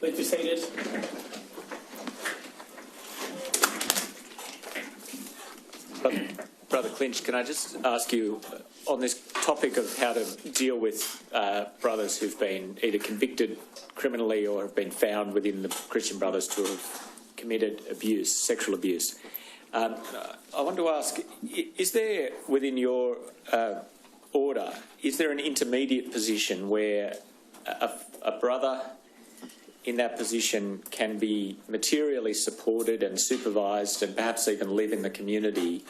Please be seated. Brother Clinch, can I just ask you on this topic of how to deal with brothers who've been either convicted criminally or have been found within the Christian Brothers to have committed abuse, sexual abuse. I want to ask, is there within your order, is there an intermediate position where a brother in that position can be materially supported and supervised and perhaps even live in the community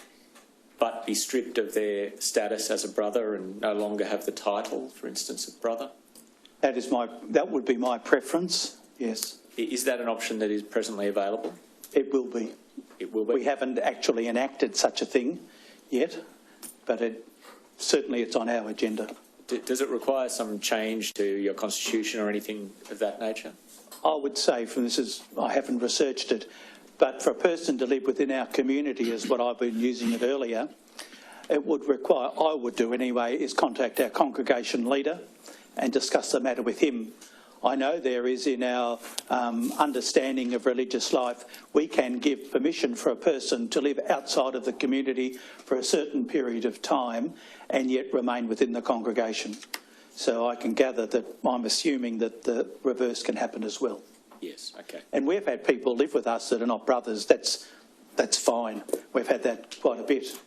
but be stripped of their status as a brother and no longer have the title, for instance, of brother? That would be my preference, yes. Is that an option that is presently available? It will be. It will be? We haven't actually enacted such a thing yet, but certainly it's on our agenda. Does it require some change to your constitution or anything of that nature? I would say, I haven't researched it, but for a person to live within our community, as what I've been using it earlier, it would require, I would do anyway, is contact our congregation leader and discuss the matter with him. I know there is in our understanding of religious life, we can give permission for a person to live outside of the community for a certain period of time and yet remain within the congregation. So I can gather that I'm assuming that the reverse can happen as well. Yes, okay. And we've had people live with us that are not brothers. That's fine. We've had that quite a bit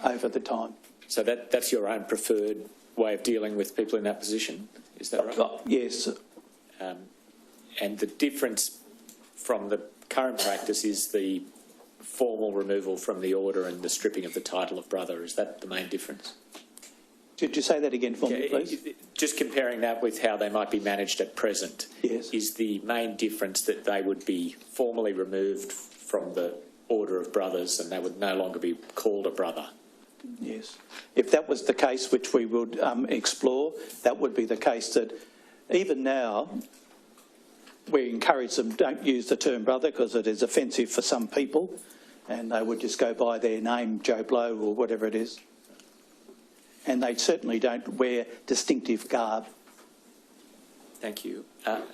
over the time. So that's your own preferred way of dealing with people in that position, is that right? Yes. And the difference from the current practice is the formal removal from the order and the stripping of the title of brother. Is that the main difference? Could you say that again for me, please? Just comparing that with how they might be managed at present, yes. Is the main difference that they would be formally removed from the order of brothers and they would no longer be called a brother? Yes. If that was the case, which we would explore, that would be the case that even now we encourage them, don't use the term brother because it is offensive for some people and they would just go by their name, Joe Blow or whatever it is. And they certainly don't wear distinctive garb. Thank you.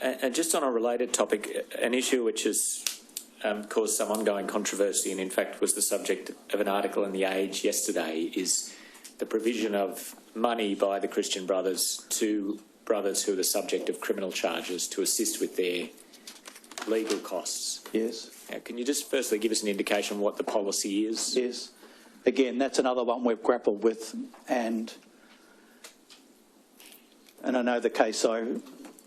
And just on a related topic, an issue which has caused some ongoing controversy and in fact was the subject of an article in The Age yesterday is the provision of money by the Christian Brothers to brothers who are the subject of criminal charges to assist with their legal costs. Yes. Can you just firstly give us an indication what the policy is? Yes. Again, that's another one we've grappled with and I know the case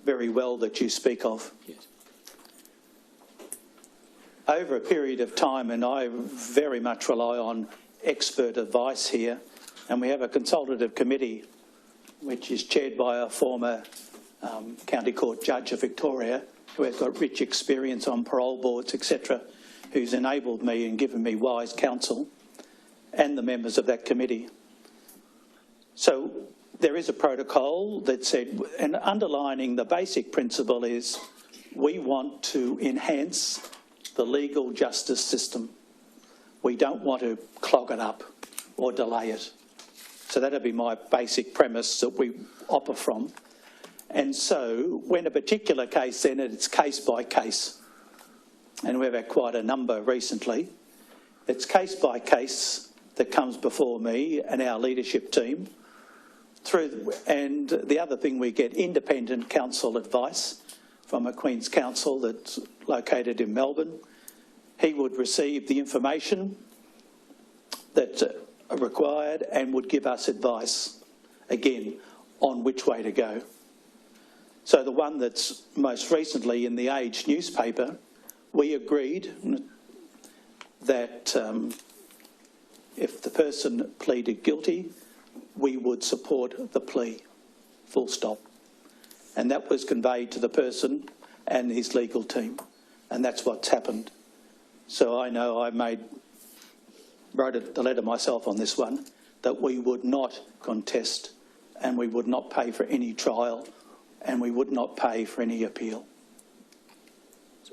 very well that you speak of. Yes. Over a period of time, and I very much rely on expert advice here, and we have a consultative committee which is chaired by a former County Court Judge of Victoria who has got rich experience on parole boards, etc., who's enabled me and given me wise counsel and the members of that committee. So there is a protocol that said, and underlining the basic principle is we want to enhance the legal justice system. We don't want to clog it up or delay it. So that would be my basic premise that we offer from. And so when a particular case, then it's case by case, and we've had quite a number recently, it's case by case that comes before me and our leadership team. And the other thing, we get independent counsel advice from a Queen's Counsel that's located in Melbourne. He would receive the information that's required and would give us advice, again, on which way to go. So the one that's most recently in the Age newspaper, we agreed that if the person pleaded guilty, we would support the plea, full stop. And that was conveyed to the person and his legal team, and that's what's happened. So I know I wrote the letter myself on this one, that we would not contest and we would not pay for any trial and we would not pay for any appeal.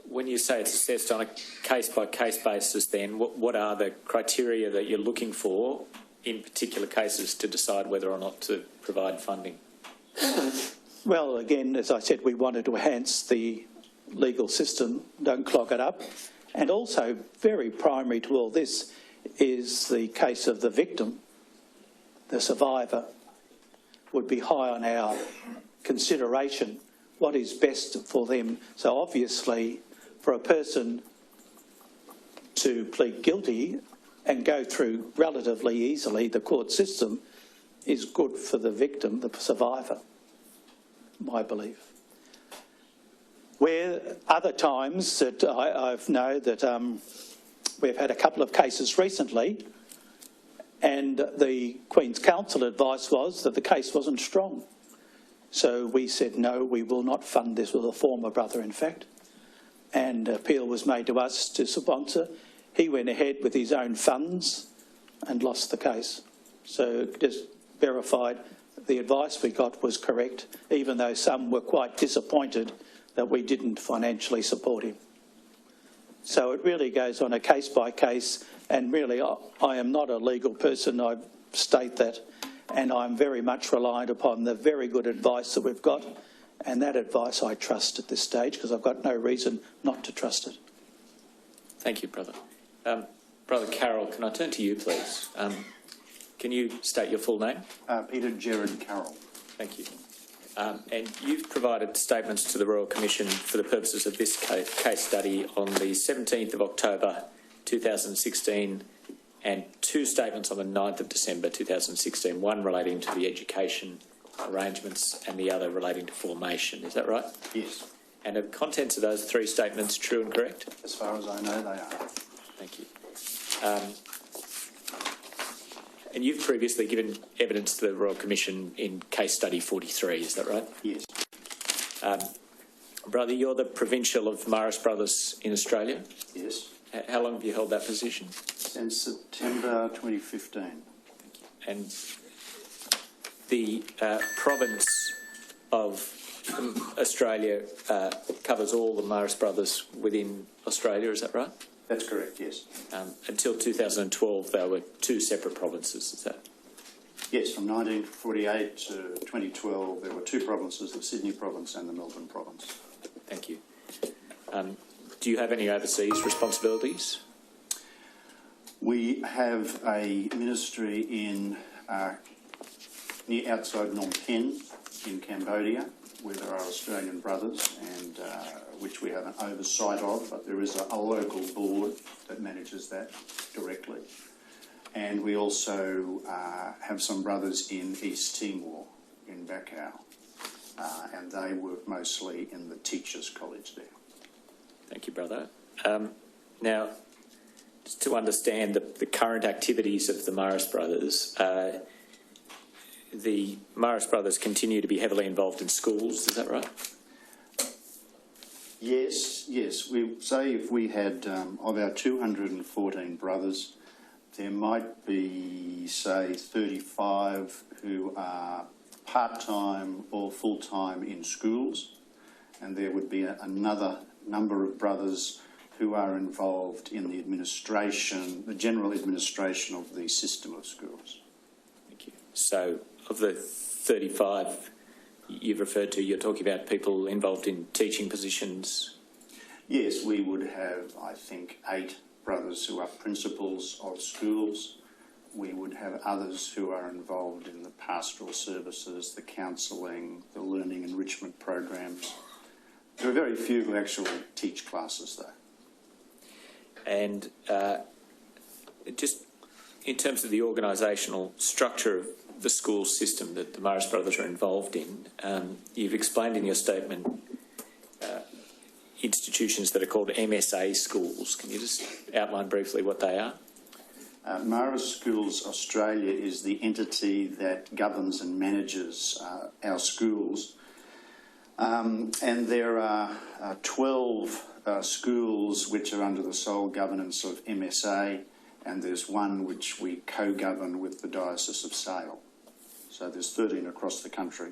When you say it's assessed on a case-by-case basis, then what are the criteria that you're looking for in particular cases to decide whether or not to provide funding? Well, again, as I said, we wanted to enhance the legal system, don't clog it up. And also, very primary to all this is the case of the victim, the survivor, would be high on our consideration, what is best for them. So obviously, for a person to plead guilty and go through relatively easily the court system is good for the victim, the survivor, my belief. Where other times that I've known that we've had a couple of cases recently, and the Queen's Counsel advice was that the case wasn't strong. So we said, no, we will not fund this, with a former brother, in fact. And appeal was made to us to sponsor. He went ahead with his own funds and lost the case. So just verified the advice we got was correct, even though some were quite disappointed that we didn't financially support him. So it really goes on a case by case, and really I am not a legal person, I state that, and I'm very much reliant upon the very good advice that we've got, and that advice I trust at this stage because I've got no reason not to trust it. Thank you, Brother. Brother Carroll, can I turn to you, please? Can you state your full name? Peter Gerard Carroll. Thank you. And you've provided statements to the Royal Commission for the purposes of this case study on the 17th of October 2016 and two statements on the 9th of December 2016, one relating to the education arrangements and the other relating to formation. Is that right? Yes. And are the contents of those three statements true and correct? As far as I know, they are. Thank you. And you've previously given evidence to the Royal Commission in case study 43, is that right? Yes. Brother, you're the Provincial of Marist Brothers in Australia? Yes. How long have you held that position? Since September 2015. And the province of Australia covers all the Marist Brothers within Australia, is that right? That's correct, yes. Until 2012, there were two separate provinces, is that? Yes, from 1948 to 2012, there were two provinces, the Sydney province and the Melbourne province. Thank you. Do you have any overseas responsibilities? We have a ministry in near outside Phnom Penh in Cambodia, where there are Australian brothers, and which we have an oversight of, but there is a local board that manages that directly. And we also have some brothers in East Timor, in Bacau, and they work mostly in the Teachers' College there. Thank you, Brother. Now, just to understand the current activities of the Marist Brothers, the Marist Brothers continue to be heavily involved in schools, is that right? Yes. We say if we had, of our 214 brothers, there might be, say, 35 who are part-time or full-time in schools, and there would be another number of brothers who are involved in the administration, the general administration of the system of schools. Thank you. So, of the 35 you've referred to, you're talking about people involved in teaching positions? Yes, we would have, I think, 8 brothers who are principals of schools. We would have others who are involved in the pastoral services, the counselling, the learning enrichment programs. There are very few who actually teach classes, though. And just in terms of the organisational structure of the school system that the Marist Brothers are involved in, you've explained in your statement institutions that are called MSA schools. Can you just outline briefly what they are? Marist Schools Australia is the entity that governs and manages our schools. And there are 12 schools which are under the sole governance of MSA, and there's one which we co-govern with the Diocese of Sale. So there's 13 across the country.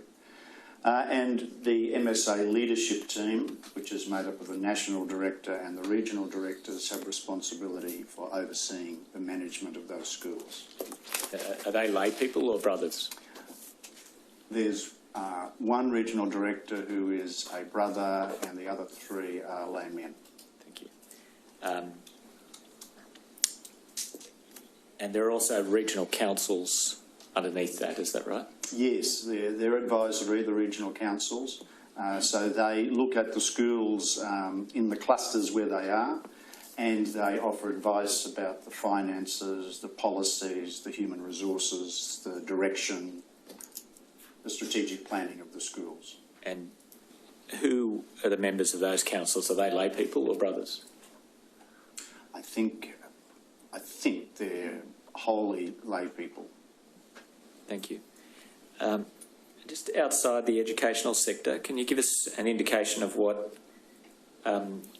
And the MSA leadership team, which is made up of the national director and the regional directors, have responsibility for overseeing the management of those schools. Are they lay people or brothers? There's one regional director who is a brother, and the other 3 are laymen. Thank you. And there are also regional councils underneath that, is that right? Yes, they're advisory, the regional councils. So they look at the schools in the clusters where they are, and they offer advice about the finances, the policies, the human resources, the direction, the strategic planning of the schools. And who are the members of those councils? Are they lay people or brothers? I think they're wholly lay people. Thank you. Just outside the educational sector, can you give us an indication of what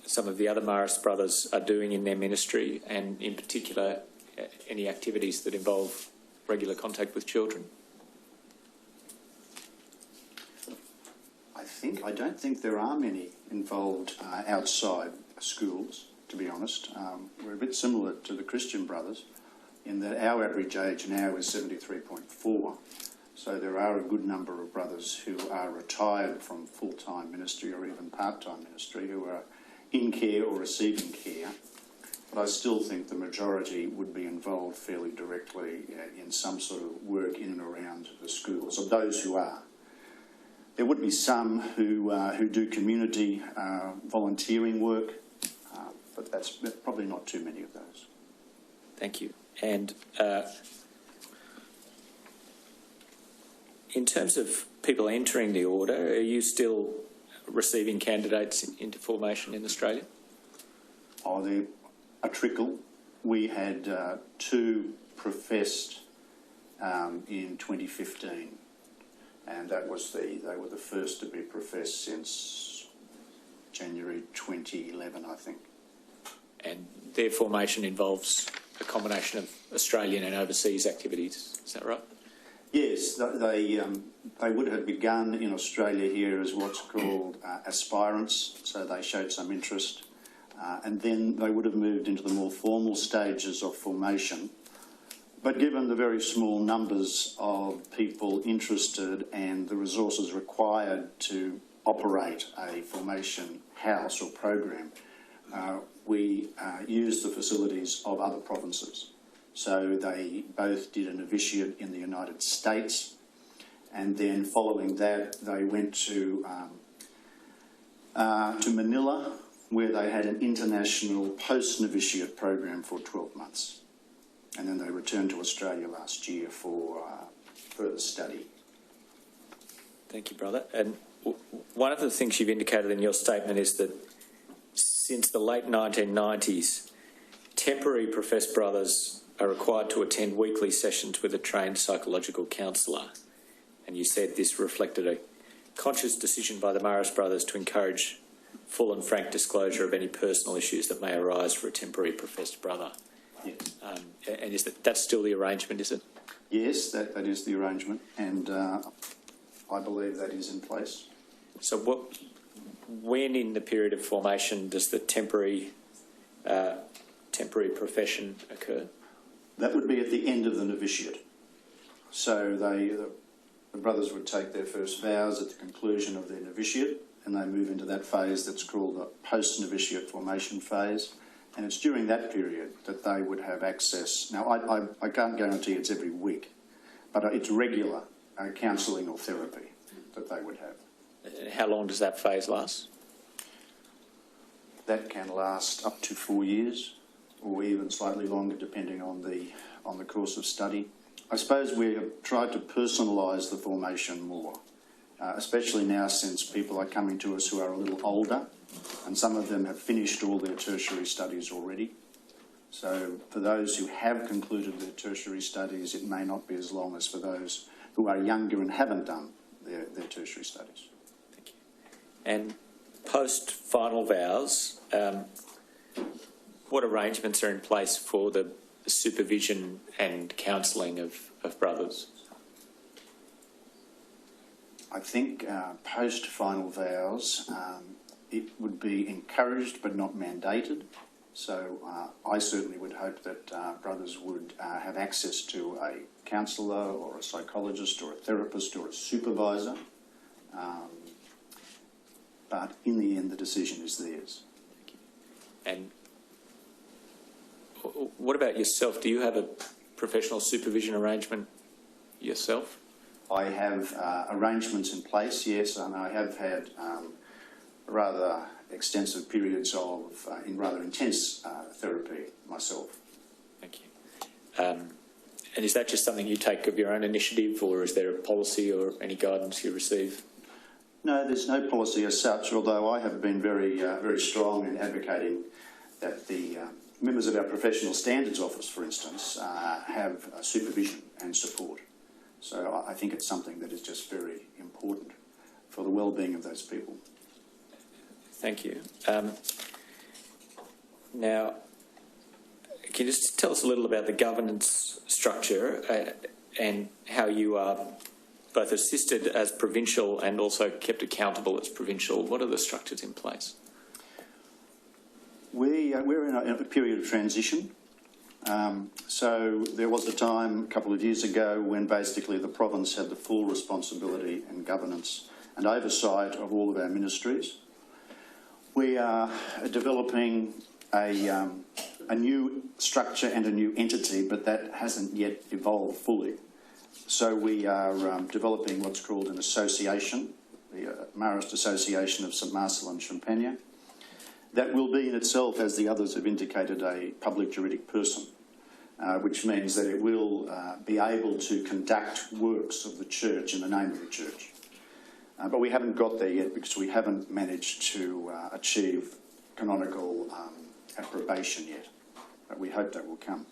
some of the other Marist brothers are doing in their ministry, and in particular any activities that involve regular contact with children? I don't think there are many involved outside schools, to be honest. We're a bit similar to the Christian Brothers in that our average age now is 73.4. So there are a good number of brothers who are retired from full-time ministry or even part-time ministry who are in care or receiving care. But I still think the majority would be involved fairly directly in some sort of work in and around the schools, of those who are. There would be some who do community volunteering work, but that's probably not too many of those. Thank you. And in terms of people entering the order, are you still receiving candidates into formation in Australia? Oh, they're a trickle. We had 2 professed in 2015. And they were the first to be professed since January 2011, I think. And their formation involves a combination of Australian and overseas activities, is that right? Yes, they would have begun in Australia here as what's called aspirants, so they showed some interest. And then they would have moved into the more formal stages of formation. But given the very small numbers of people interested and the resources required to operate a formation house or program, we used the facilities of other provinces. So they both did a novitiate in the United States, and then following that they went to Manila, where they had an international post-novitiate program for 12 months. And then they returned to Australia last year for further study. Thank you, brother. And one of the things you've indicated in your statement is that since the late 1990s, temporary professed brothers are required to attend weekly sessions with a trained psychological counsellor. And you said this reflected a conscious decision by the Marist brothers to encourage full and frank disclosure of any personal issues that may arise for a temporary professed brother. Yes. And is that's still the arrangement, is it? Yes, that is the arrangement, and I believe that is in place. So when in the period of formation does the temporary profession occur? That would be at the end of the novitiate. So the brothers would take their first vows at the conclusion of their novitiate, and they move into that phase that's called the post-novitiate formation phase. And it's during that period that they would have access. Now, I can't guarantee it's every week, but it's regular counselling or therapy that they would have. How long does that phase last? That can last up to 4 years, or even slightly longer, depending on the course of study. I suppose we have tried to personalise the formation more, especially now since people are coming to us who are a little older, and some of them have finished all their tertiary studies already. So for those who have concluded their tertiary studies, it may not be as long as for those who are younger and haven't done their tertiary studies. Thank you. And post-final vows, what arrangements are in place for the supervision and counselling of brothers? I think post-final vows, it would be encouraged but not mandated. So I certainly would hope that brothers would have access to a counsellor or a psychologist or a therapist or a supervisor But in the end, the decision is theirs. And what about yourself? Do you have a professional supervision arrangement yourself? I have arrangements in place, yes, and I have had rather extensive periods of in rather intense therapy myself. Thank you. And is that just something you take of your own initiative, or is there a policy or any guidance you receive? No, there's no policy as such, although I have been very strong in advocating that the members of our Professional Standards Office, for instance, have supervision and support. So I think it's something that is just very important for the well-being of those people. Thank you. Now, can you just tell us a little about the governance structure and how you are both assisted as provincial and also kept accountable as provincial? What are the structures in place? We're in a period of transition. So there was a time a couple of years ago when basically the province had the full responsibility and governance and oversight of all of our ministries. We are developing a new structure and a new entity, but that hasn't yet evolved fully. So we are developing what's called an association, the Marist Association of St Marcel and Champagne. That will be in itself, as the others have indicated, a public juridic person, which means that it will be able to conduct works of the church in the name of the church. But we haven't got there yet because we haven't managed to achieve canonical approbation yet. But we hope that will come.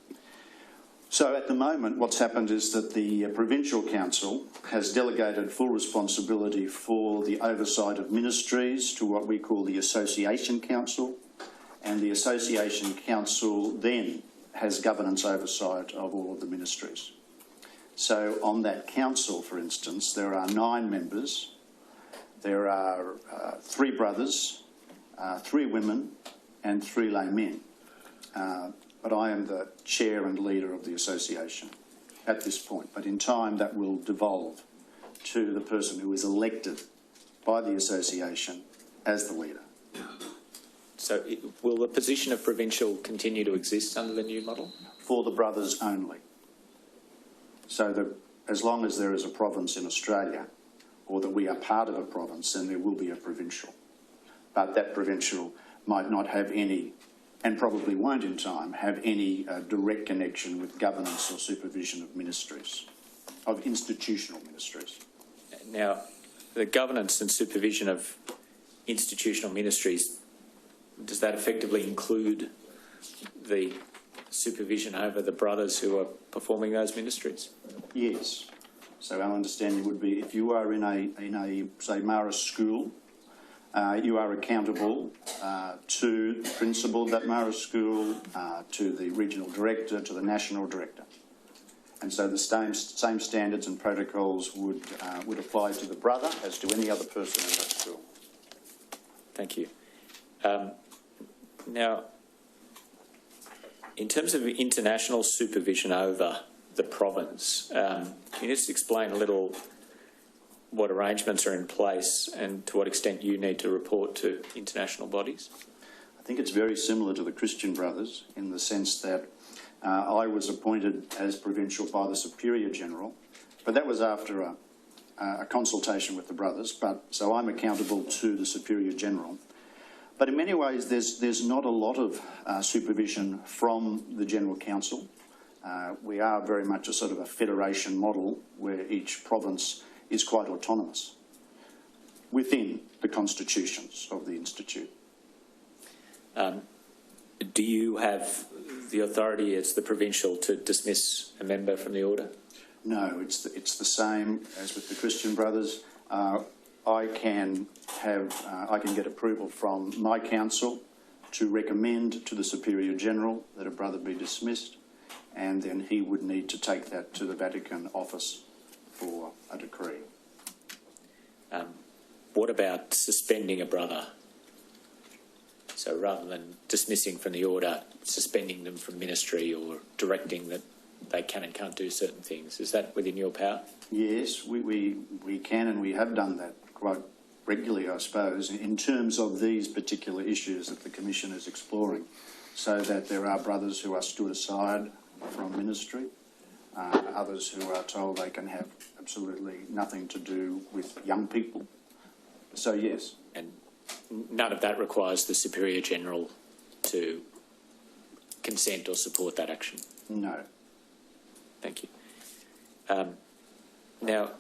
So at the moment, what's happened is that the Provincial Council has delegated full responsibility for the oversight of ministries to what we call the Association Council, and the Association Council then has governance oversight of all of the ministries. So on that council, for instance, there are 9 members. There are 3 brothers, 3 women and 3 laymen. But I am the chair and leader of the association at this point. But in time that will devolve to the person who is elected by the association as the leader. So will the position of provincial continue to exist under the new model? For the brothers only. So that as long as there is a province in Australia, or that we are part of a province, then there will be a provincial. But that provincial might not have any, and probably won't in time, have any direct connection with governance or supervision of ministries, of institutional ministries. Now, the governance and supervision of institutional ministries, does that effectively include the supervision over the brothers who are performing those ministries? Yes. So our understanding would be if you are in a say, Marist school, you are accountable to the principal of that Marist school, to the regional director, to the national director. And so the same standards and protocols would apply to the brother as to any other person in that school. Thank you. Now, in terms of international supervision over the province, can you just explain a little what arrangements are in place and to what extent you need to report to international bodies? I think it's very similar to the Christian Brothers in the sense that I was appointed as provincial by the Superior General, but that was after a consultation with the brothers. So I'm accountable to the Superior General. But in many ways, there's not a lot of supervision from the General Council. We are very much a sort of a federation model where each province is quite autonomous within the constitutions of the Institute. Do you have the authority as the provincial to dismiss a member from the order? No, it's the same as with the Christian Brothers. I can get approval from my council to recommend to the Superior General that a brother be dismissed, and then he would need to take that to the Vatican office for a decree. What about suspending a brother? So rather than dismissing from the order, suspending them from ministry or directing that they can and can't do certain things, is that within your power? Yes, we can and we have done that quite regularly, I suppose, in terms of these particular issues that the Commission is exploring, so that there are brothers who are stood aside from ministry, others who are told they can have absolutely nothing to do with young people. So, yes. And none of that requires the Superior General to consent or support that action? No. Thank you. Now,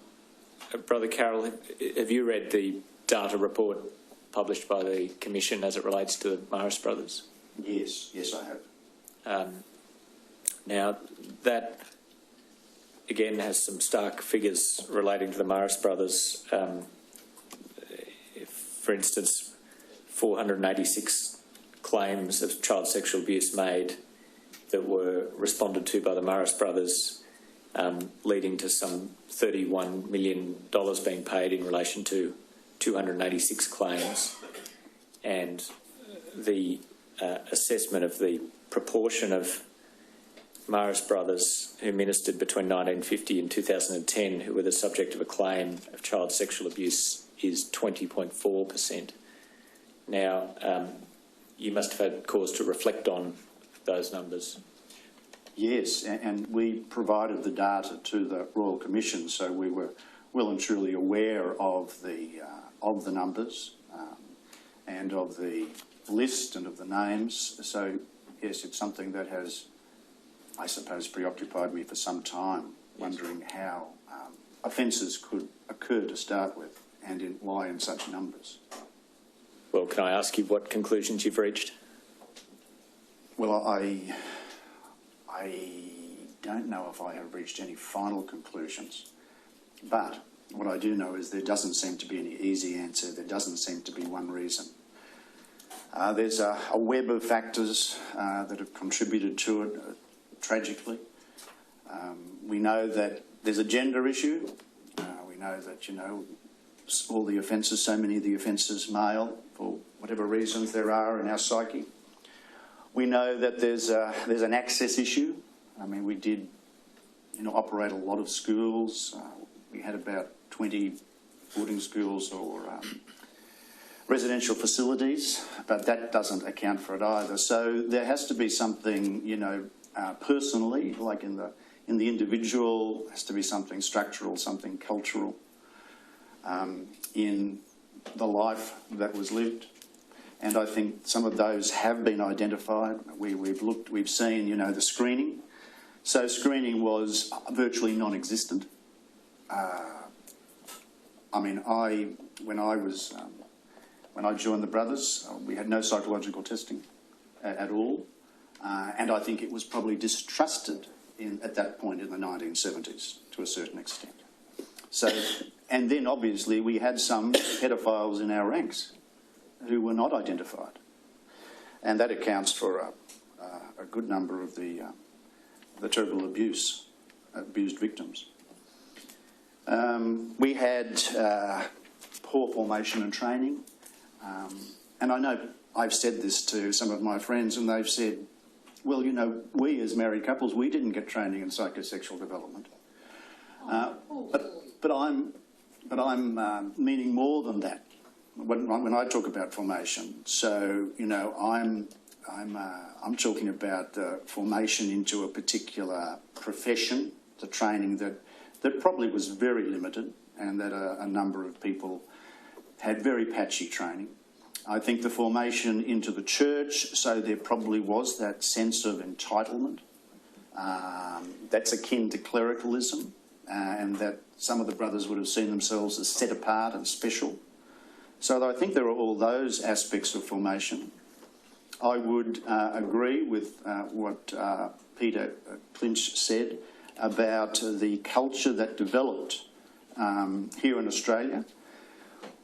Brother Carroll, have you read the data report published by the Commission as it relates to the Marist brothers? Yes, I have. Now, that again has some stark figures relating to the Marist brothers. For instance, 486 claims of child sexual abuse made that were responded to by the Marist brothers, leading to some $31 million being paid in relation to 286 claims. And the assessment of the proportion of Marist brothers who ministered between 1950 and 2010 who were the subject of a claim of child sexual abuse is 20.4%. Now, you must have had cause to reflect on those numbers. Yes, and we provided the data to the Royal Commission, so we were well and truly aware of the numbers and of the list and of the names. So, yes, it's something that has, I suppose, preoccupied me for some time, wondering how offences could occur to start with and why in such numbers. Well, can I ask you what conclusions you've reached? Well, I don't know if I have reached any final conclusions, but what I do know is there doesn't seem to be any easy answer. There doesn't seem to be one reason. There's a web of factors that have contributed to it, tragically. We know that there's a gender issue. We know that, all the offences, so many of the offences male, for whatever reasons there are in our psyche. We know that there's an access issue. I mean, we did, operate a lot of schools. We had about 20 boarding schools or residential facilities, but that doesn't account for it either. So there has to be something, personally, like in the individual, has to be something structural, something cultural, in the life that was lived. And I think some of those have been identified. We've seen, the screening. So screening was virtually non-existent. When I joined the brothers, we had no psychological testing at all. And I think it was probably distrusted at that point in the 1970s to a certain extent. So, and then obviously we had some pedophiles in our ranks who were not identified. And that accounts for a good number of the terrible abused victims. We had poor formation and training. And I know I've said this to some of my friends and they've said, well, we as married couples, we didn't get training in psychosexual development. But I'm meaning more than that when I talk about formation. So, I'm talking about formation into a particular profession, the training that probably was very limited and that a number of people had very patchy training. I think the formation into the church, so there probably was that sense of entitlement. That's akin to clericalism, and that some of the brothers would have seen themselves as set apart and special. So I think there are all those aspects of formation. I would agree with what Peter Clinch said about the culture that developed here in Australia.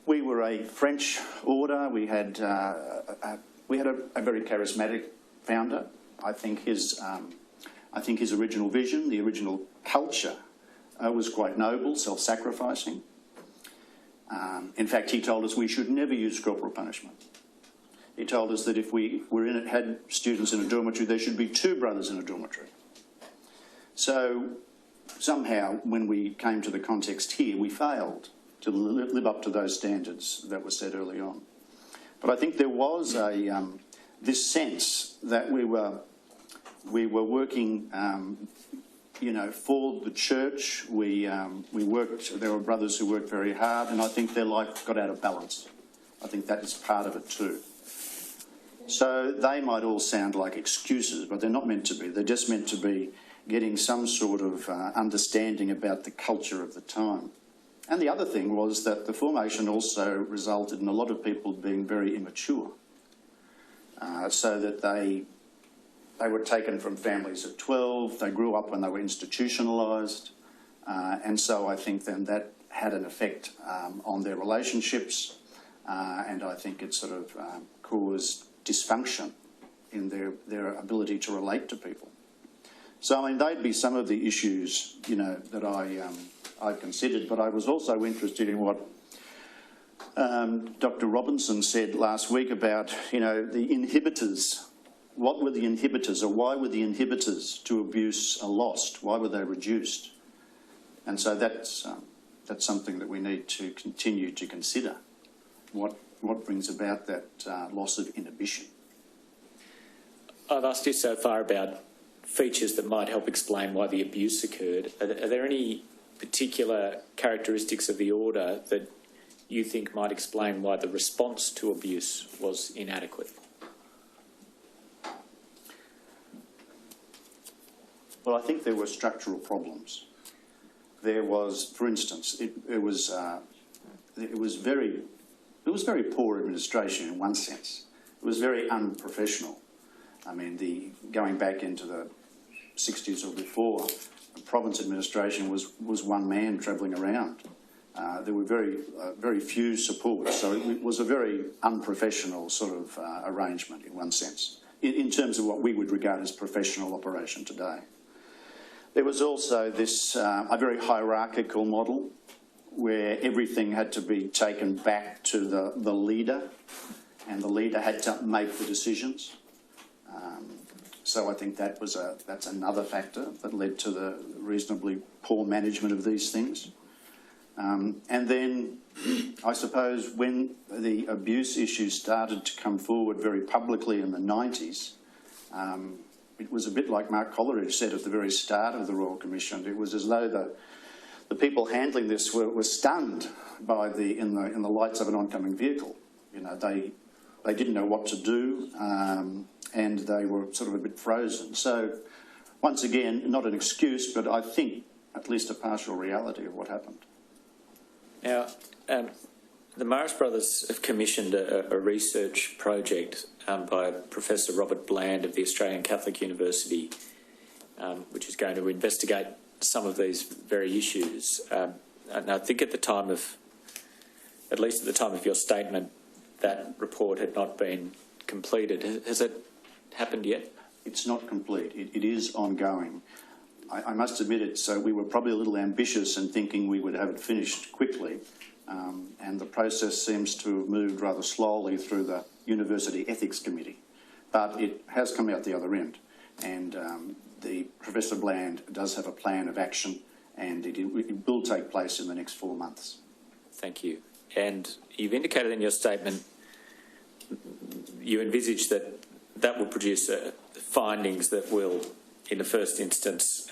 We were a French order. We had a very charismatic founder. I think his original vision, the original culture, was quite noble, self-sacrificing. In fact, he told us we should never use corporal punishment. He told us that if we had students in a dormitory, there should be 2 brothers in a dormitory. So somehow, when we came to the context here, we failed. live up to those standards that were set early on. But I think there was this sense that we were working, for the church. We worked. There were brothers who worked very hard, and I think their life got out of balance. I think that is part of it too. So they might all sound like excuses, but they're not meant to be. They're just meant to be getting some sort of understanding about the culture of the time. And the other thing was that the formation also resulted in a lot of people being very immature, so that they were taken from families at 12, they grew up when they were institutionalised, and so I think then that had an effect on their relationships, and I think it sort of caused dysfunction in their ability to relate to people. So, I mean, they'd be some of the issues, that I considered, but I was also interested in what Dr. Robinson said last week about, the inhibitors. What were the inhibitors, or why were the inhibitors to abuse lost? Why were they reduced? And so that's something that we need to continue to consider. What brings about that loss of inhibition? I've asked you so far about features that might help explain why the abuse occurred. Are there any particular characteristics of the order that you think might explain why the response to abuse was inadequate? Well, I think there were structural problems. There was, for instance, it was very poor administration in one sense. It was very unprofessional. I mean, going back into the 60s or before, the province administration was one man travelling around. There were very few supports, so it was a very unprofessional sort of arrangement in one sense, in terms of what we would regard as professional operation today. There was also this a very hierarchical model where everything had to be taken back to the leader, and the leader had to make the decisions. So I think that's another factor that led to the reasonably poor management of these things. And then I suppose when the abuse issues started to come forward very publicly in the 90s, it was a bit like Mark Coleridge said at the very start of the Royal Commission. It was as though the people handling this were stunned by in the lights of an oncoming vehicle. They didn't know what to do, and they were sort of a bit frozen. So once again, not an excuse, but I think at least a partial reality of what happened. Now, the Marist Brothers have commissioned a research project by Professor Robert Bland of the Australian Catholic University, which is going to investigate some of these very issues. And I think at least at the time of your statement, that report had not been completed. Has it happened yet? It's not complete. It is ongoing. I must admit it, so we were probably a little ambitious in thinking we would have it finished quickly, and the process seems to have moved rather slowly through the University Ethics Committee. But it has come out the other end, and the Professor Bland does have a plan of action, and it will take place in the next 4 months. Thank you. And you've indicated in your statement you envisage that will produce findings that will, in the first instance,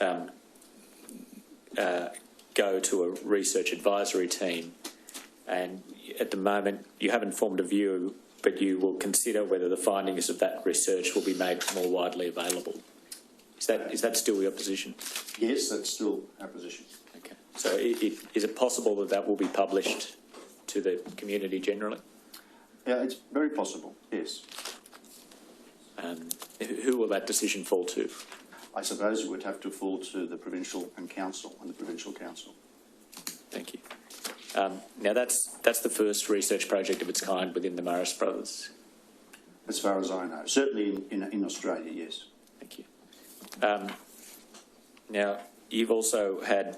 go to a research advisory team. And at the moment, you haven't formed a view, but you will consider whether the findings of that research will be made more widely available. Is that still your position? Yes, that's still our position. Okay. So is it possible that will be published to the community generally? Yeah, it's very possible, yes. Who will that decision fall to? I suppose it would have to fall to the Provincial and the Provincial Council. Thank you. Now that's the first research project of its kind within the Marist Brothers. As far as I know, certainly in Australia, yes. Thank you. Now you've also had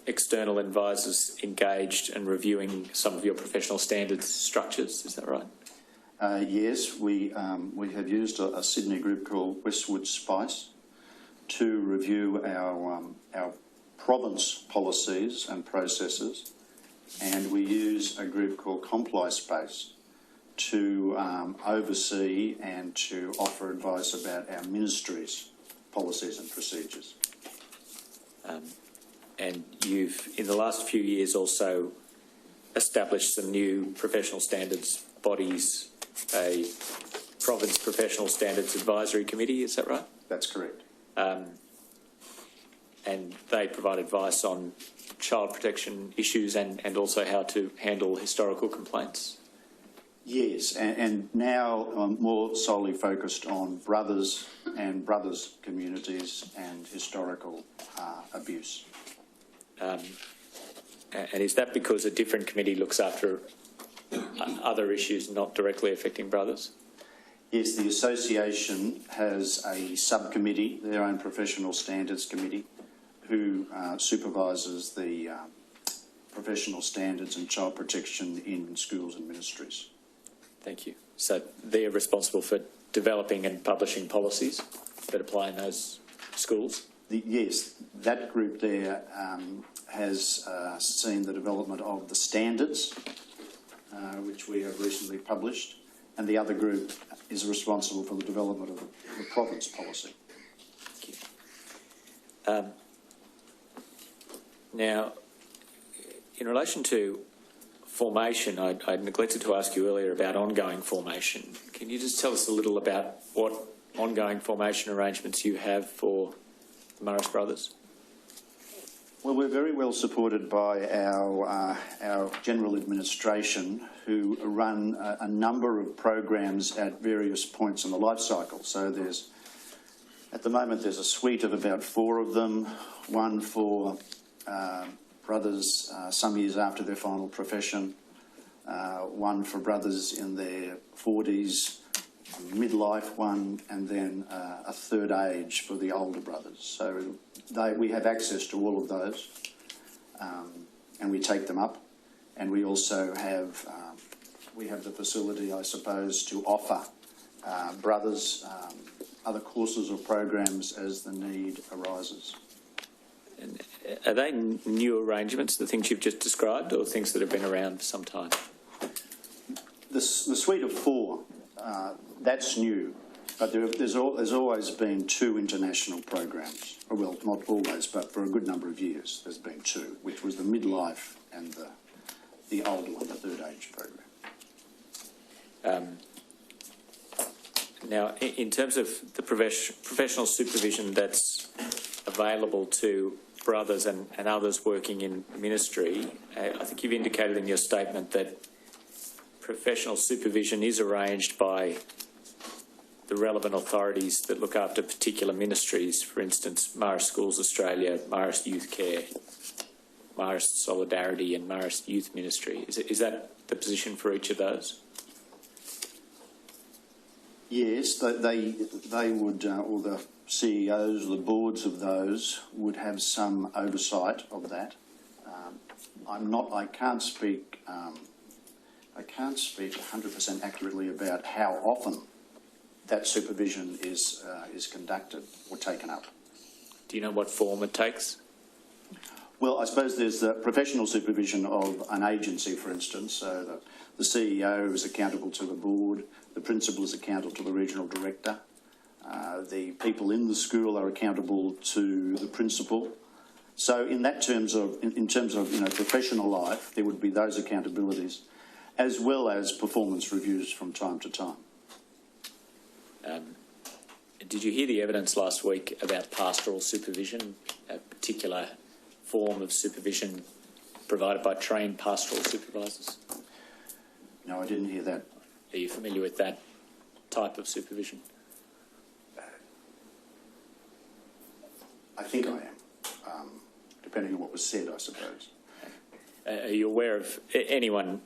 external advisors engaged and reviewing some of your professional standards structures. Is that right? Yes, we have used a Sydney group called Westwood Spice to review our province policies and processes, and we use a group called CompliSpace to oversee and to offer advice about our ministry's policies and procedures. And you've, in the last few years, also established some new professional standards bodies, a Province Professional Standards Advisory Committee, is that right? That's correct. And they provide advice on child protection issues and also how to handle historical complaints? Yes, and now I'm more solely focused on brothers and brothers' communities and historical abuse. And is that because a different committee looks after other issues not directly affecting brothers? Yes, the association has a subcommittee, their own professional standards committee, who supervises the professional standards and child protection in schools and ministries. Thank you. So they're responsible for developing and publishing policies that apply in those schools? Yes, that group there has seen the development of the standards, which we have recently published, and the other group is responsible for the development of the province policy. Thank you. Now, in relation to formation, I neglected to ask you earlier about ongoing formation. Can you just tell us a little about what ongoing formation arrangements you have for the Marist Brothers? Well, we're very well supported by our general administration, who run a number of programs at various points in the life cycle. So at the moment there's a suite of about 4 of them, one for brothers some years after their final profession, one for brothers in their 40s, midlife one, and then a third age for the older brothers. So we have access to all of those, and we take them up. And we also have the facility, I suppose, to offer brothers other courses or programs as the need arises. And are they new arrangements, the things you've just described, or things that have been around for some time? The suite of 4, that's new, but there's always been 2 international programs. Well, not always, but for a good number of years there's been 2, which was the midlife and the older one, the third age program. Now, in terms of the professional supervision that's available to brothers and others working in ministry, I think you've indicated in your statement that professional supervision is arranged by the relevant authorities that look after particular ministries, for instance, Marist Schools Australia, Marist Youth Care, Marist Solidarity and Marist Youth Ministry. Is that the position for each of those? Yes, they would, or the CEOs, or the boards of those would have some oversight of that. I can't speak 100% accurately about how often that supervision is conducted or taken up. Do you know what form it takes? Well, I suppose there's the professional supervision of an agency, for instance. So the CEO is accountable to the board, the principal is accountable to the regional director, the people in the school are accountable to the principal. So in terms of professional life, there would be those accountabilities, as well as performance reviews from time to time. Did you hear the evidence last week about pastoral supervision, a particular form of supervision provided by trained pastoral supervisors? No, I didn't hear that. Are you familiar with that type of supervision? I think I am, depending on what was said, I suppose. Are you aware of anyone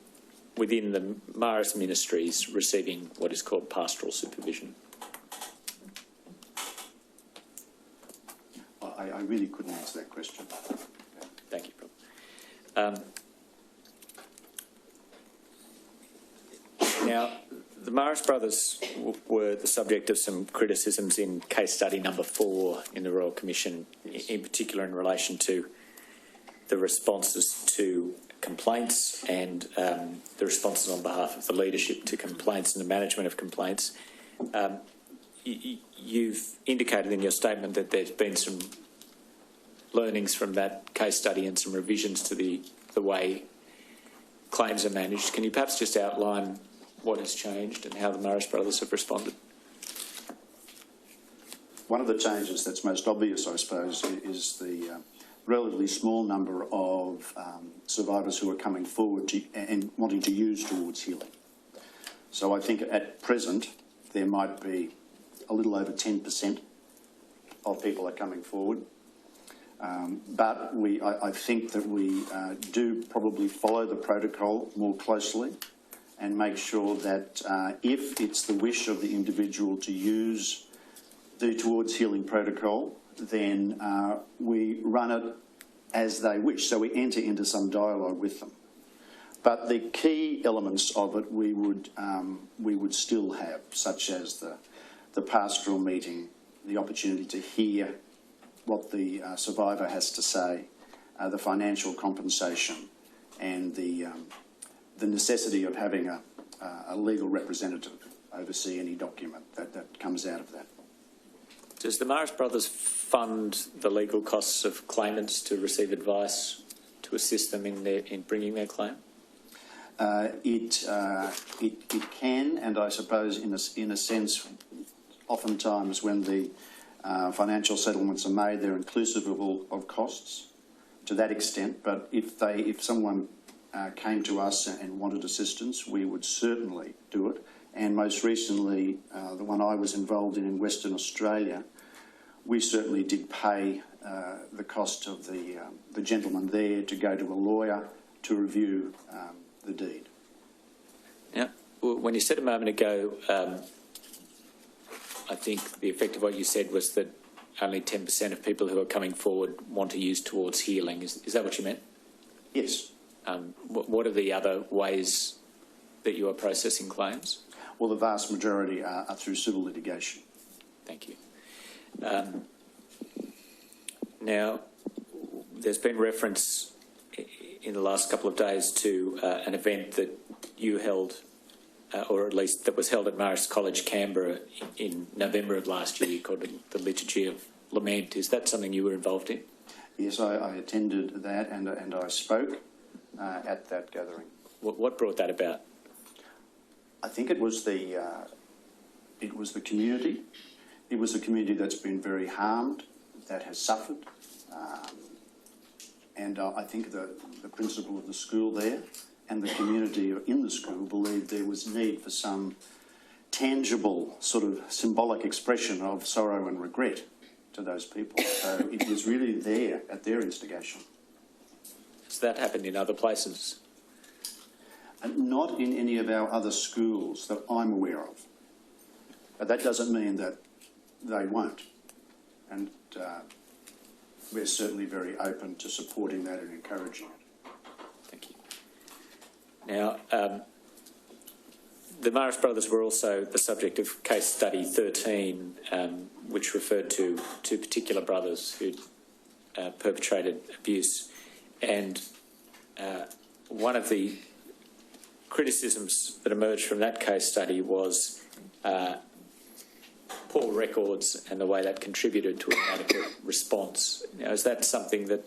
within the Marist ministries receiving what is called pastoral supervision? I really couldn't answer that question. Thank you, Rob. Now, the Marist Brothers were the subject of some criticisms in case study number 4 in the Royal Commission, in particular in relation to the responses to complaints and the responses on behalf of the leadership to complaints and the management of complaints. You've indicated in your statement that there's been some learnings from that case study and some revisions to the way claims are managed. Can you perhaps just outline what has changed and how the Marist brothers have responded? One of the changes that's most obvious, I suppose, is the relatively small number of survivors who are coming forward and wanting to use towards healing. So I think at present there might be a little over 10% of people are coming forward. But I think that we do probably follow the protocol more closely and make sure that if it's the wish of the individual to use the Towards Healing protocol, then we run it as they wish. So we enter into some dialogue with them. But the key elements of it we would still have, such as the pastoral meeting, the opportunity to hear what the survivor has to say, the financial compensation, and the necessity of having a legal representative oversee any document that comes out of that. Does the Marist brothers fund the legal costs of claimants to receive advice to assist them in bringing their claim? It can, and I suppose in a sense, oftentimes when the financial settlements are made, they're inclusive of costs to that extent. But if someone came to us and wanted assistance, we would certainly do it. And most recently, the one I was involved in Western Australia, we certainly did pay the cost of the gentleman there to go to a lawyer to review the deed. Now, when you said a moment ago, I think the effect of what you said was that only 10% of people who are coming forward want to use Towards Healing. Is that what you meant? Yes. What are the other ways that you are processing claims? Well, the vast majority are through civil litigation. Thank you. Now, there's been reference in the last couple of days to an event that you held, or at least that was held at Marist College, Canberra in November of last year, called the Liturgy of Lament. Is that something you were involved in? Yes, I attended that and I spoke at that gathering. What brought that about? I think it was the community. It was a community that's been very harmed, that has suffered, and I think the principal of the school there and the community in the school believed there was need for some tangible sort of symbolic expression of sorrow and regret to those people. So it was really there at their instigation. Has that happened in other places? And not in any of our other schools that I'm aware of. But that doesn't mean that they won't. And we're certainly very open to supporting that and encouraging it. Thank you. Now, the Marist brothers were also the subject of case study 13, which referred to two particular brothers who'd perpetrated abuse. And one of the criticisms that emerged from that case study was poor records and the way that contributed to an inadequate response. Now, is that something that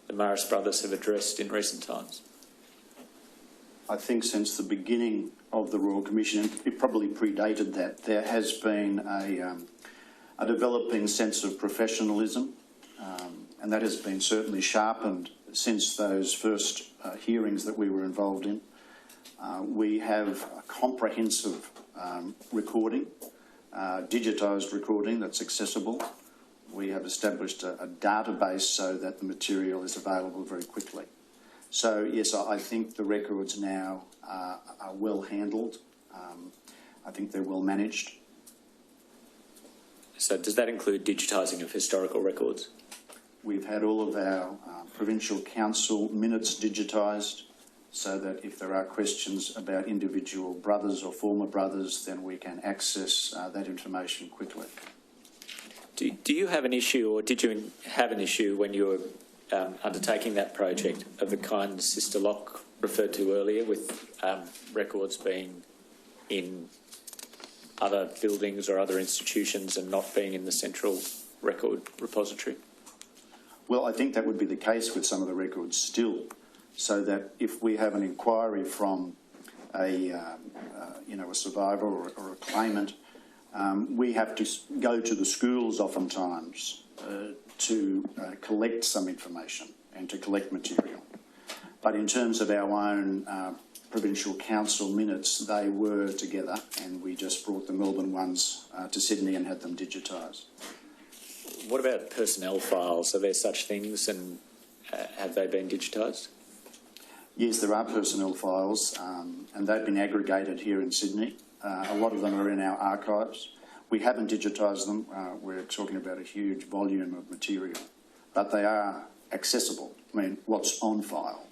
the Marist brothers have addressed in recent times? I think since the beginning of the Royal Commission, and it probably predated that, there has been a developing sense of professionalism, and that has been certainly sharpened since those first hearings that we were involved in. We have a comprehensive recording, digitised recording that's accessible. We have established a database so that the material is available very quickly. So, yes, I think the records now are well handled. I think they're well managed. So does that include digitising of historical records? We've had all of our Provincial Council minutes digitised so that if there are questions about individual brothers or former brothers, then we can access that information quickly. Do you have an issue, or did you have an issue when you were undertaking that project of the kind Sister Locke referred to earlier, with records being in other buildings or other institutions and not being in the central record repository? Well, I think that would be the case with some of the records still, so that if we have an inquiry from a survivor or a claimant, we have to go to the schools oftentimes to collect some information and to collect material. But in terms of our own Provincial Council minutes, they were together, and we just brought the Melbourne ones to Sydney and had them digitised. What about personnel files? Are there such things, and have they been digitised? Yes, there are personnel files, and they've been aggregated here in Sydney. A lot of them are in our archives. We haven't digitised them. We're talking about a huge volume of material, but they are accessible. I mean, what's on file?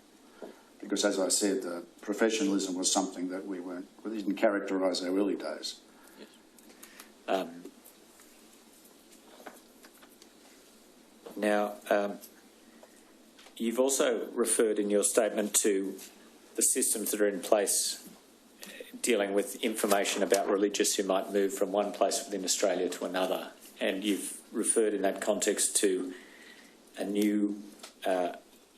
Because, as I said, the professionalism was something that we didn't characterise our early days. Yes. Now, you've also referred in your statement to the systems that are in place dealing with information about religious who might move from one place within Australia to another, and you've referred in that context to a new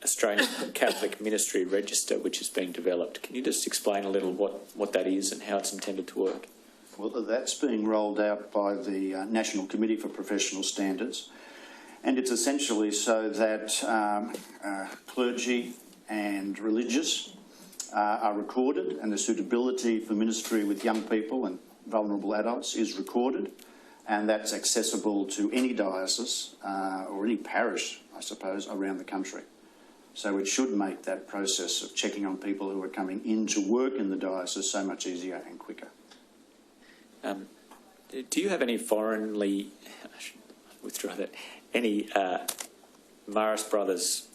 Australian Catholic Ministry Register which is being developed. Can you just explain a little what that is and how it's intended to work? Well, that's being rolled out by the National Committee for Professional Standards, and it's essentially so that clergy and religious are recorded, and the suitability for ministry with young people and vulnerable adults is recorded, and that's accessible to any diocese or any parish, I suppose, around the country. So it should make that process of checking on people who are coming in to work in the diocese so much easier and quicker. Do you have any any Marist brothers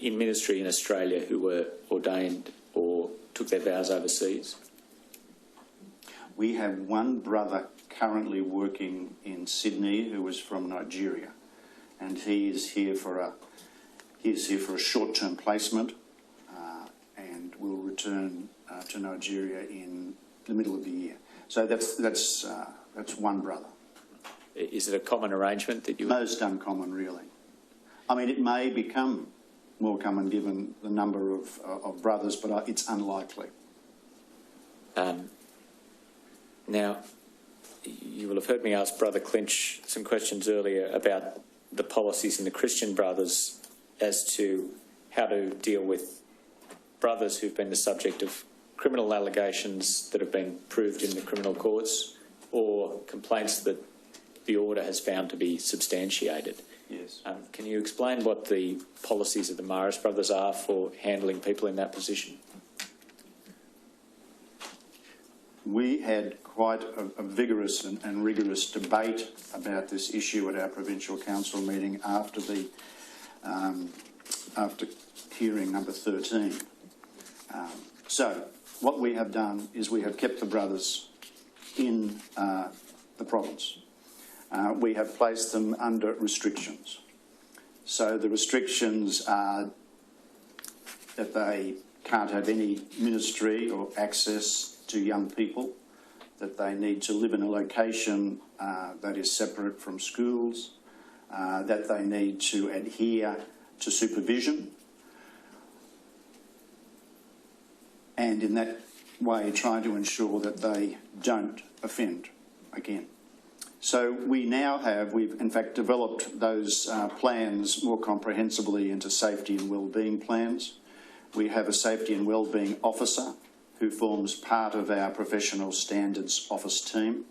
in ministry in Australia who were ordained or took their vows overseas? We have one brother currently working in Sydney who is from Nigeria, and he is here for a short-term placement and will return to Nigeria in the middle of the year. So that's one brother. Is it a common arrangement that you... Most uncommon, really. I mean, it may become more common given the number of brothers, but it's unlikely. Now, you will have heard me ask Brother Clinch some questions earlier about the policies in the Christian Brothers as to how to deal with brothers who've been the subject of criminal allegations that have been proved in the criminal courts or complaints that the order has found to be substantiated. Yes. Can you explain what the policies of the Marist Brothers are for handling people in that position? We had quite a vigorous and rigorous debate about this issue at our Provincial Council meeting after hearing number 13. So what we have done is we have kept the brothers in the province. We have placed them under restrictions. So the restrictions are that they can't have any ministry or access to young people, that they need to live in a location that is separate from schools, that they need to adhere to supervision, and in that way try to ensure that they don't offend again. So we've in fact developed those plans more comprehensively into safety and wellbeing plans. We have a safety and wellbeing officer who forms part of our professional standards office team,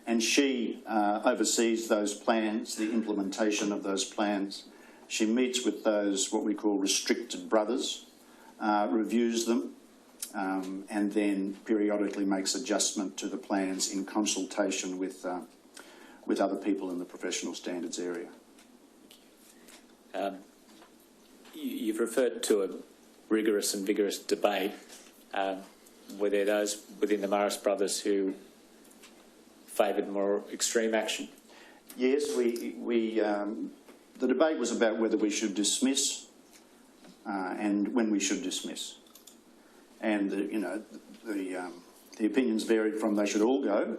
and she oversees those plans, the implementation of those plans. She meets with those, what we call restricted brothers, reviews them, and then periodically makes adjustment to the plans in consultation with other people in the professional standards area. You've referred to a rigorous and vigorous debate. Were there those within the Marist Brothers who favoured more extreme action? Yes, the debate was about whether we should dismiss and when we should dismiss. And the opinions varied from they should all go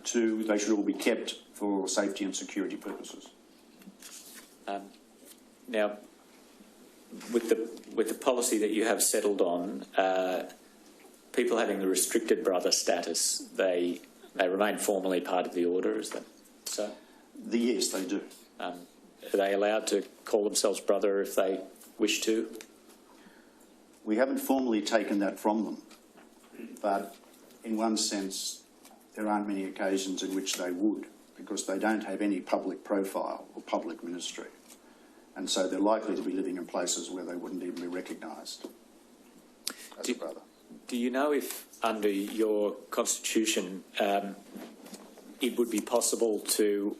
to they should all be kept for safety and security purposes. Now, with the policy that you have settled on, people having the restricted brother status, they remain formally part of the order, is that so? Yes, they do. Are they allowed to call themselves brother if they wish to? We haven't formally taken that from them, but in one sense, there aren't many occasions in which they would, because they don't have any public profile or public ministry. And so they're likely to be living in places where they wouldn't even be recognised as a brother. Do you know if, under your constitution, it would be possible to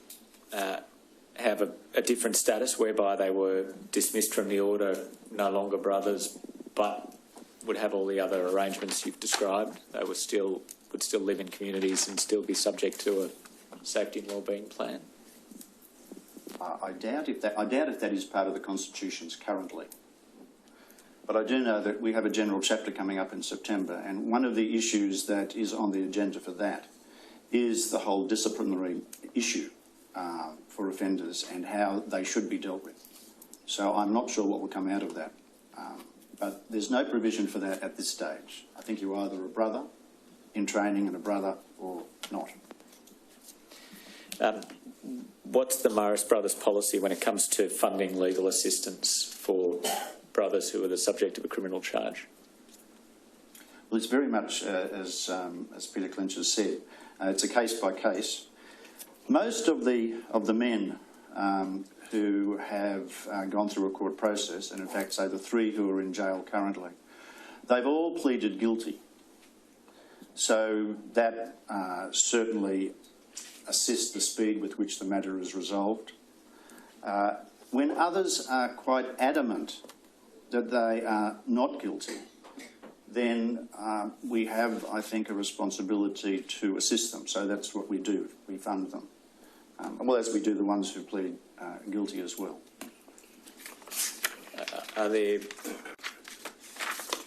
have a different status whereby they were dismissed from the order, no longer brothers, but would have all the other arrangements you've described? They would still live in communities and still be subject to a safety and wellbeing plan? I doubt if that is part of the constitutions currently. But I do know that we have a general chapter coming up in September, and one of the issues that is on the agenda for that is the whole disciplinary issue for offenders and how they should be dealt with. So I'm not sure what will come out of that. But there's no provision for that at this stage. I think you're either a brother in training and a brother or not. What's the Morris Brothers policy when it comes to funding legal assistance for brothers who are the subject of a criminal charge? Well, it's very much as Peter Clinch has said. It's a case by case. Most of the men who have gone through a court process, and in fact, say the 3 who are in jail currently, they've all pleaded guilty. So that certainly assists the speed with which the matter is resolved. When others are quite adamant that they are not guilty, then we have, I think, a responsibility to assist them. So that's what we do. We fund them. Well, as we do the ones who plead guilty as well.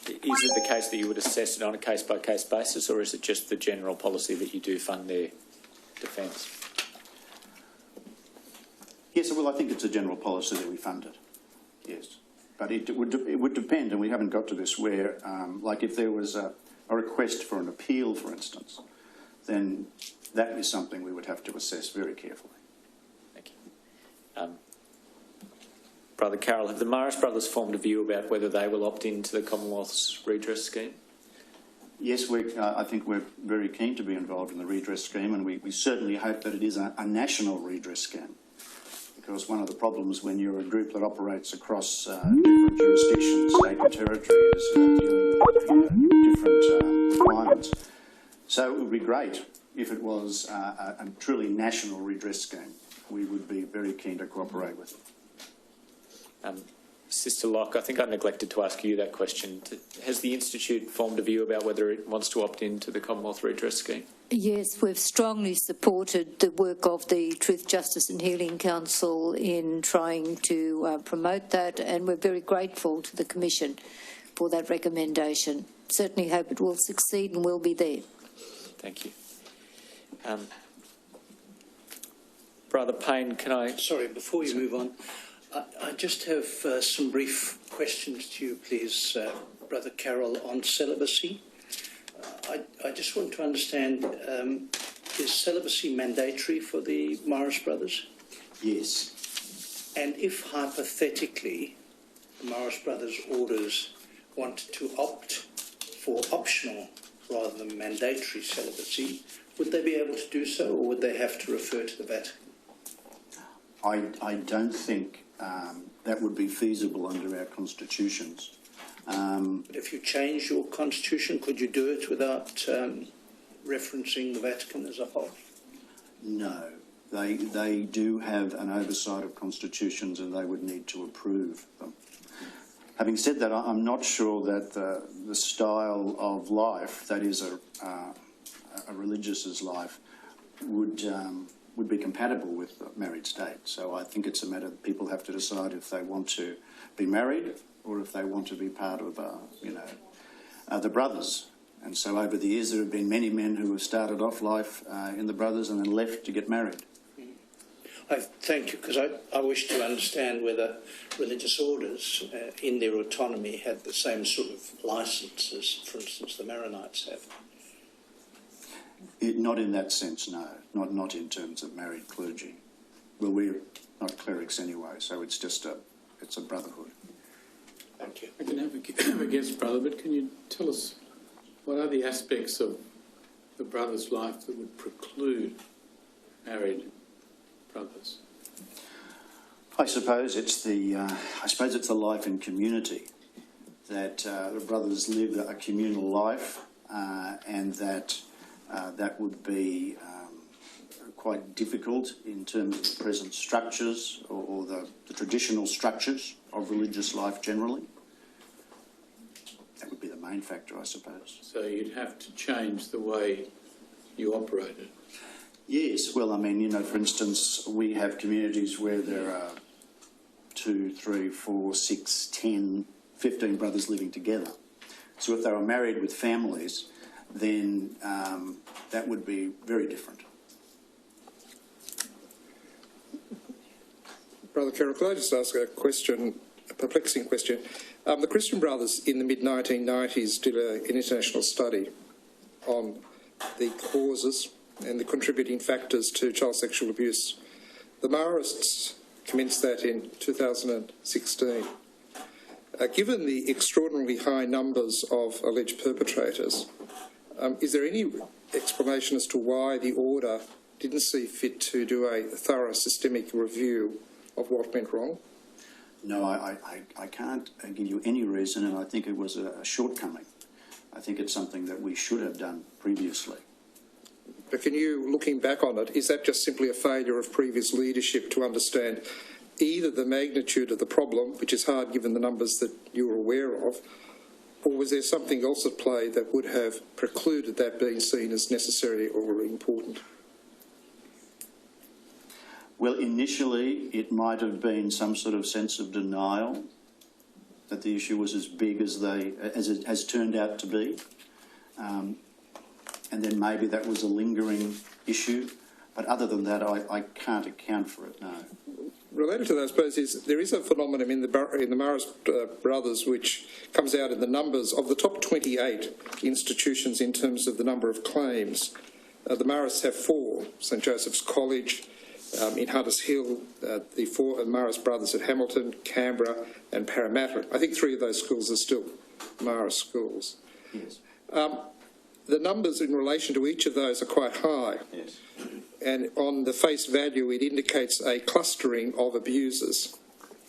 Is it the case that you would assess it on a case-by-case basis, or is it just the general policy that you do fund their defence? Yes, well, I think it's a general policy that we fund it, yes. But it would depend, and we haven't got to this, where, like if there was a request for an appeal, for instance, then that is something we would have to assess very carefully. Thank you. Brother Carroll, have the Morris Brothers formed a view about whether they will opt into the Commonwealth's redress scheme? Yes, I think we're very keen to be involved in the redress scheme, and we certainly hope that it is a national redress scheme. Because one of the problems when you're a group that operates across different jurisdictions, state and territory, is dealing with different requirements. So it would be great if it was a truly national redress scheme. We would be very keen to cooperate with it. Sister Locke, I think I neglected to ask you that question. Has the Institute formed a view about whether it wants to opt into the Commonwealth Redress Scheme? Yes, we've strongly supported the work of the Truth, Justice and Healing Council in trying to promote that, and we're very grateful to the Commission for that recommendation. Certainly hope it will succeed and will be there. Thank you. Brother Payne, can I... Sorry, before you move on, I just have some brief questions to you, please, Brother Carroll, on celibacy. I just want to understand, is celibacy mandatory for the Morris Brothers? Yes. And if, hypothetically, the Morris Brothers orders wanted to opt for optional rather than mandatory celibacy, would they be able to do so, or would they have to refer to the Vatican? I don't think that would be feasible under our constitutions. But if you change your constitution, could you do it without referencing the Vatican as a whole? No. They do have an oversight of constitutions, and they would need to approve them. Having said that, I'm not sure that the style of life, that is a religious's life, would would be compatible with the married state. So I think it's a matter that people have to decide if they want to be married or if they want to be part of, the Brothers. And so over the years there have been many men who have started off life in the Brothers and then left to get married. Thank you, because I wish to understand whether religious orders in their autonomy have the same sort of licence as, for instance, the Maronites have. Not in that sense, no. Not in terms of married clergy. Well, we're not clerics anyway, so it's just it's a brotherhood. Thank you. I can have against brother, but can you tell us what are the aspects of the brother's life that would preclude married brothers? I suppose it's the life in community, that the brothers live a communal life, and that would be quite difficult in terms of the present structures or the traditional structures of religious life generally. That would be the main factor, I suppose. So you'd have to change the way you operated. Yes, well, I mean, for instance, we have communities where there are 2, 3, 4, 6, 10, 15 brothers living together. So if they were married with families, then that would be very different. Brother Carroll, could I just ask a question, a perplexing question? The Christian Brothers in the mid-1990s did an international study on the causes and the contributing factors to child sexual abuse. The Marist commenced that in 2016. Given the extraordinarily high numbers of alleged perpetrators, is there any explanation as to why the Order didn't see fit to do a thorough systemic review of what went wrong? No, I can't give you any reason, and I think it was a shortcoming. I think it's something that we should have done previously. But can you, looking back on it, is that just simply a failure of previous leadership to understand either the magnitude of the problem, which is hard given the numbers that you were aware of, or was there something else at play that would have precluded that being seen as necessary or really important? Well, initially it might have been some sort of sense of denial that the issue was as big as it has turned out to be. And then maybe that was a lingering issue. But other than that, I can't account for it, no. Related to that, I suppose, there is a phenomenon in the Marist Brothers which comes out in the numbers of the top 28 institutions in terms of the number of claims. The Marists have 4, St Joseph's College, in Hunters Hill, the 4 Marist Brothers at Hamilton, Canberra and Parramatta. I think 3 of those schools are still Marist schools. Yes. The numbers in relation to each of those are quite high. Yes. And on the face value, it indicates a clustering of abusers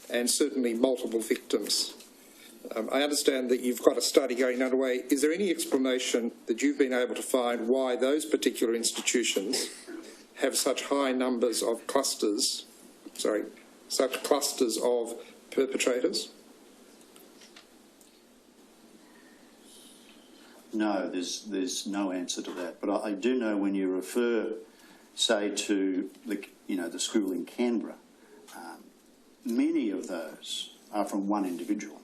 and certainly multiple victims. I understand that you've got a study going underway. Is there any explanation that you've been able to find why those particular institutions have such high numbers of such clusters of perpetrators? No, there's no answer to that. But I do know when you refer, say, to the school in Canberra, many of those are from one individual.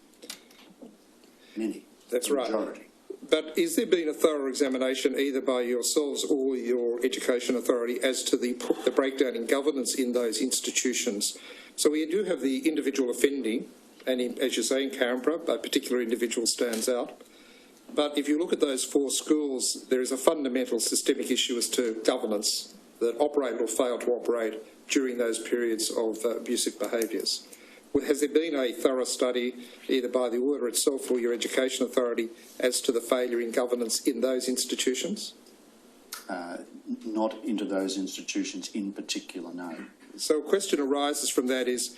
Many. That's right. Majority. But is there been a thorough examination either by yourselves or your education authority as to the breakdown in governance in those institutions? So we do have the individual offending, and as you say, in Canberra, a particular individual stands out. But if you look at those 4 schools, there is a fundamental systemic issue as to governance that operated or failed to operate during those periods of abusive behaviours. Has there been a thorough study, either by the Order itself or your education authority, as to the failure in governance in those institutions? Not into those institutions in particular, no. So a question arises from that is,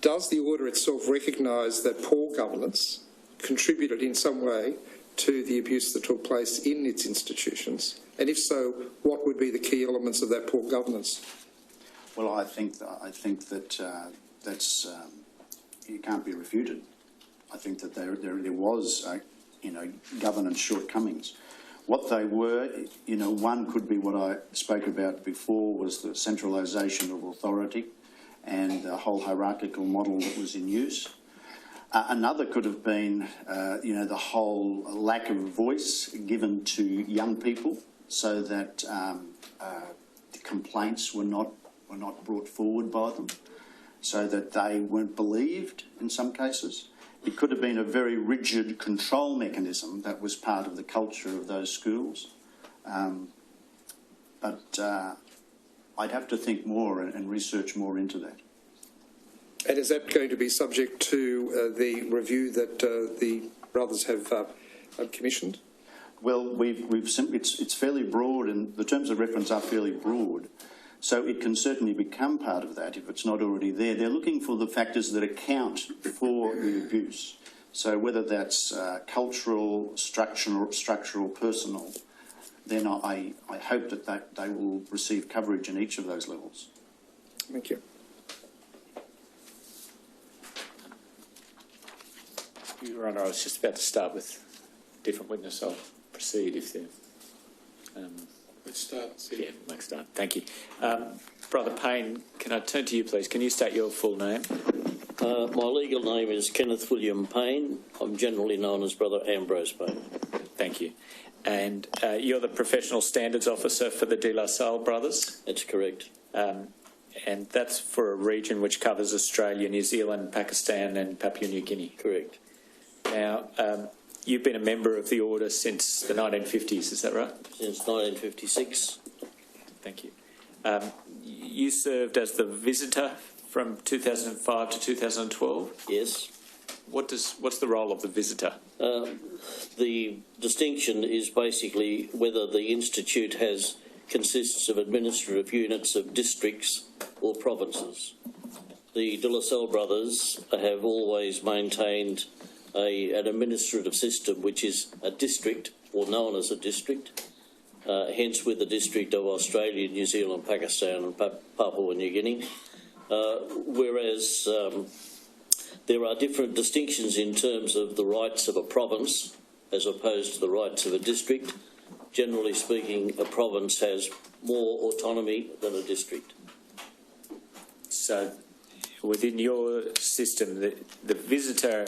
does the Order itself recognise that poor governance contributed in some way to the abuse that took place in its institutions? And if so, what would be the key elements of that poor governance? Well, I think that that's it can't be refuted. I think that there was governance shortcomings. What they were, one could be what I spoke about before, was the centralisation of authority and the whole hierarchical model that was in use. Another could have been, the whole lack of voice given to young people, so that the complaints were not brought forward by them, so that they weren't believed in some cases. It could have been a very rigid control mechanism that was part of the culture of those schools. But I'd have to think more and research more into that. And is that going to be subject to the review that the brothers have commissioned? Well, it's fairly broad, and the terms of reference are fairly broad. So it can certainly become part of that if it's not already there. They're looking for the factors that account for the abuse. So whether that's cultural, structural, personal, then I hope that they will receive coverage in each of those levels. Thank you. Your Honour, I was just about to start with a different witness. I'll proceed if they're... Let's start. Yeah, let's start. Thank you. Brother Payne, can I turn to you, please? Can you state your full name? My legal name is Kenneth William Payne. I'm generally known as Brother Ambrose Payne. Thank you. And you're the Professional Standards Officer for the De La Salle Brothers? That's correct. And that's for a region which covers Australia, New Zealand, Pakistan and Papua New Guinea? Correct. Now, you've been a member of the Order since the 1950s, is that right? Since 1956. Thank you. You served as the visitor from 2005 to 2012? Yes. What's the role of the visitor? The distinction is basically whether the institute consists of administrative units of districts or provinces. The De La Salle Brothers have always maintained an administrative system which is a district, or known as a district, hence with the District of Australia, New Zealand, Pakistan and Papua New Guinea, whereas there are different distinctions in terms of the rights of a province as opposed to the rights of a district. Generally speaking, a province has more autonomy than a district. So, within your system, the visitor...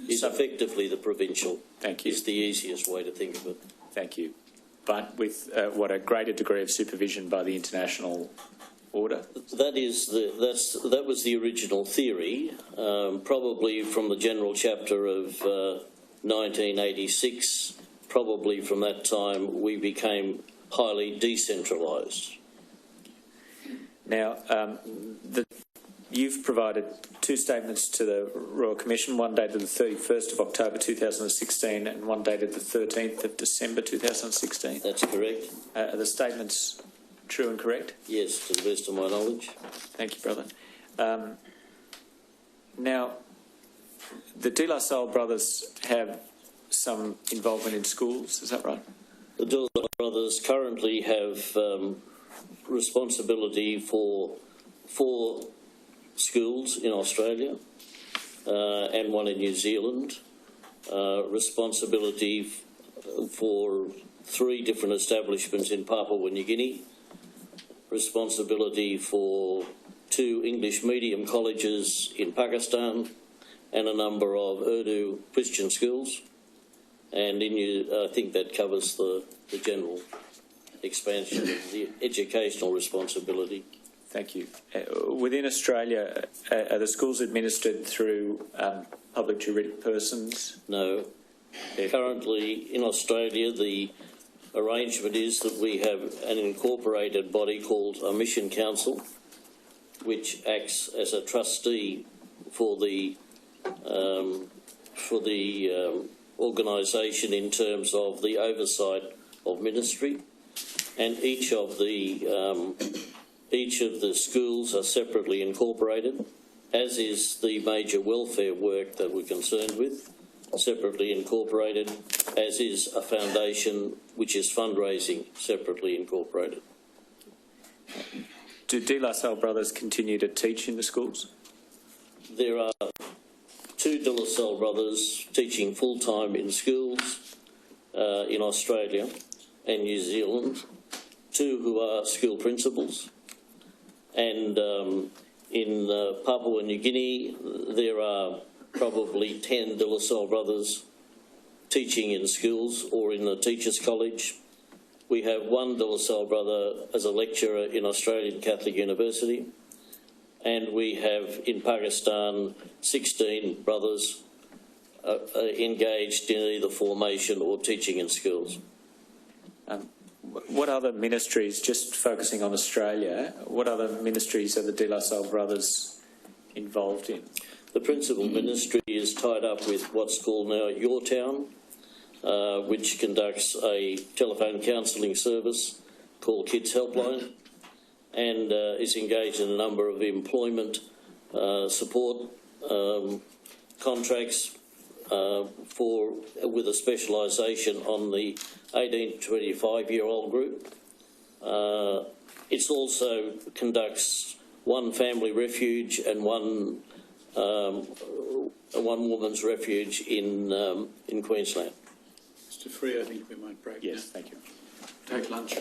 is effectively the provincial. Thank you. Is the easiest way to think of it. Thank you. But with a greater degree of supervision by the international order? That was the original theory, probably from the general chapter of 1986. Probably from that time we became highly decentralised. Now, you've provided two statements to the Royal Commission, one dated the 31st of October 2016 and one dated the 13th of December 2016. That's correct. Are the statements true and correct? Yes, to the best of my knowledge. Thank you, brother. Now, the De La Salle Brothers have some involvement in schools, is that right? The De La Salle Brothers currently have responsibility for 4 schools in Australia and 1 in New Zealand, responsibility for 3 different establishments in Papua New Guinea, responsibility for 2 English medium colleges in Pakistan and a number of Urdu Christian schools. And I think that covers the general expansion of the educational responsibility. Thank you. Within Australia, are the schools administered through public juridic persons? No. Currently in Australia, the arrangement is that we have an incorporated body called a Mission Council, which acts as a trustee for the organisation in terms of the oversight of ministry, and each of the schools are separately incorporated, as is the major welfare work that we're concerned with, separately incorporated, as is a foundation which is fundraising, separately incorporated. Do De La Salle Brothers continue to teach in the schools? There are 2 De La Salle Brothers teaching full-time in schools, in Australia and New Zealand, 2 who are school principals, and in Papua New Guinea there are probably 10 De La Salle brothers teaching in schools or in the Teachers College. We have 1 De La Salle brother as a lecturer in Australian Catholic University, and we have in Pakistan 16 brothers engaged in either formation or teaching in schools. What other ministries, just focusing on Australia, what other ministries are the De La Salle brothers involved in? The principal ministry is tied up with what's called now Your Town, which conducts a telephone counselling service called Kids Helpline, and is engaged in a number of employment support contracts with a specialisation on the 18 to 25-year-old group. It also conducts 1 family refuge and one woman's refuge in Queensland. Mr. Free, I think we might break. Yes, thank you. Take lunch.